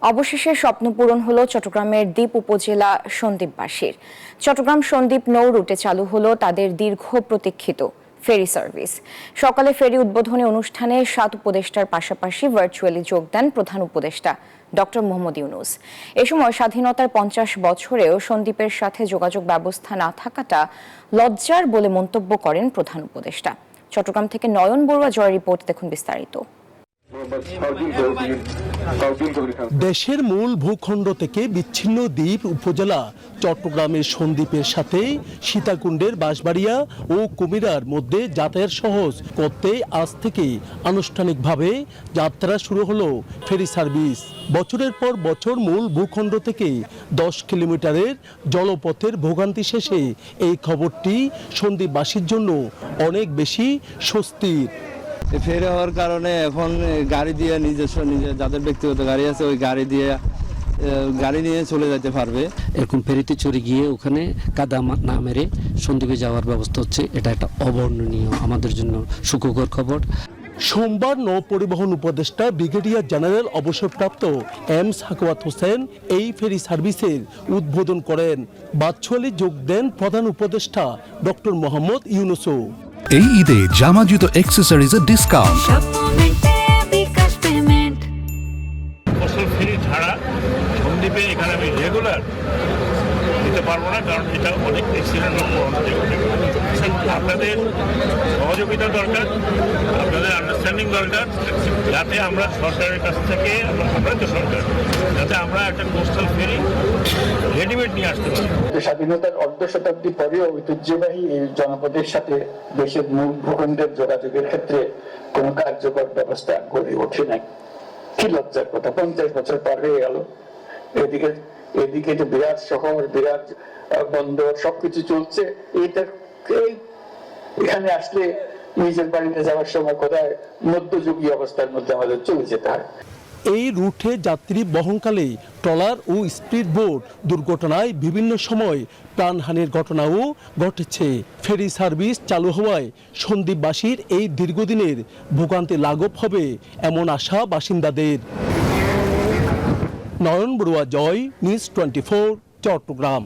অবশেষে স্বপ্ন পূরণ হলো চট্টগ্রামের দ্বীপ উপজেলা সন্দ্বীপবাসীর। চট্টগ্রাম সন্দ্বীপ নৌ রুটে চালু হলো তাদের দীর্ঘ প্রতীক্ষিত ফেরি সার্ভিস। সকালে ফেরি উদ্বোধনী অনুষ্ঠানে 7 উপদেষ্টার পাশাপাশি ভার্চুয়ালি যোগ দেন প্রধান উপদেষ্টা ডক্টর মোহাম্মদ ইউনূস। এ সময় স্বাধীনতার 50 বছরেও সন্দ্বীপের সাথে যোগাযোগ ব্যবস্থা না থাকাটা লজ্জার বলে মন্তব্য করেন প্রধান উপদেষ্টা। চট্টগ্রাম থেকে নয়ন বড়ুয়া জয়ের রিপোর্ট, দেখুন বিস্তারিত। দেশের মূল ভূখণ্ড থেকে বিচ্ছিন্ন দ্বীপ উপজেলা চট্টগ্রামের সন্দ্বীপের সাথে সীতাকুণ্ডের বাঁশবাড়িয়া ও কুমিরার মধ্যে যাতায়াত সহজ করতে আজ থেকে আনুষ্ঠানিকভাবে যাত্রা শুরু হলো ফেরি সার্ভিস। বছরের পর বছর মূল ভূখণ্ড থেকে 10 কিলোমিটারের জলপথের ভোগান্তি শেষে এই খবরটি সন্দ্বীপবাসীর জন্য অনেক বেশি স্বস্তির। ফেরি হওয়ার কারণে এখন গাড়ি দিয়ে নিজস্ব যাদের ব্যক্তিগত গাড়ি আছে ওই গাড়ি নিয়ে চলে যেতে পারবে। এরকম ফেরিতে চড়ে গিয়ে ওখানে কাদা না মেরে সন্দ্বীপে যাওয়ার ব্যবস্থা হচ্ছে, এটা একটা অবর্ণনীয়, আমাদের জন্য সুখকর খবর। সোমবার নৌ পরিবহন উপদেষ্টা ব্রিগেডিয়ার জেনারেল অবসরপ্রাপ্ত এম সাখাওয়াত হোসেন এই ফেরি সার্ভিসের উদ্বোধন করেন। ভার্চুয়ালি যোগ দেন প্রধান উপদেষ্টা ডক্টর মোহাম্মদ ইউনূসও। এই ঈদে জামা জুতো অ্যাক্সেসরিজের ডিসকাউন্ট। ফেরি ছাড়া সন্দ্বীপে এখানে আমি রেগুলার দিতে পারবো না, কারণ এটা অনেক অ্যাক্সিডেন্ট আপনাদের সহযোগিতা দরকার, আপনাদের আন্ডারস্ট্যান্ডিং দরকার, যাতে আমরা সরকারের কাছ থেকে আমরা তো সরকার যাতে আমরা একটা কোস্টাল ফেরি রেডিমেড নিয়ে আসতে পারি। স্বাধীনতার অর্ধ শতাব্দী পরেও ঐতিহ্যবাহী এই জনপদের সাথে দেশের মূল ভূখণ্ডের যোগাযোগের ক্ষেত্রে কোনো কার্যকর ব্যবস্থা গড়ে ওঠে নাই। কি লজ্জার কথা, 50 বছর পার হয়ে গেল। এদিকে যে বিরাট শহর, বিরাট বন্দর, সবকিছু চলছে, এখানে আসলে নিজের বাড়িতে যাওয়ার সময় কোথায় মধ্যযুগীয় অবস্থার মধ্যে আমাদের চলে যেতে হয়। এই রুটে যাত্রী বহনকালে ট্রলার ও স্পিড বোট দুর্ঘটনায় বিভিন্ন সময় প্রাণহানির ঘটনাও ঘটেছে। ফেরি সার্ভিস চালু হওয়ায় সন্দ্বীপবাসীর এই দীর্ঘদিনের ভোগান্তি লাঘব হবে এমন আশা বাসিন্দাদের। নয়ন বড়ুয়া জয়, নিউজ 24, চট্টগ্রাম।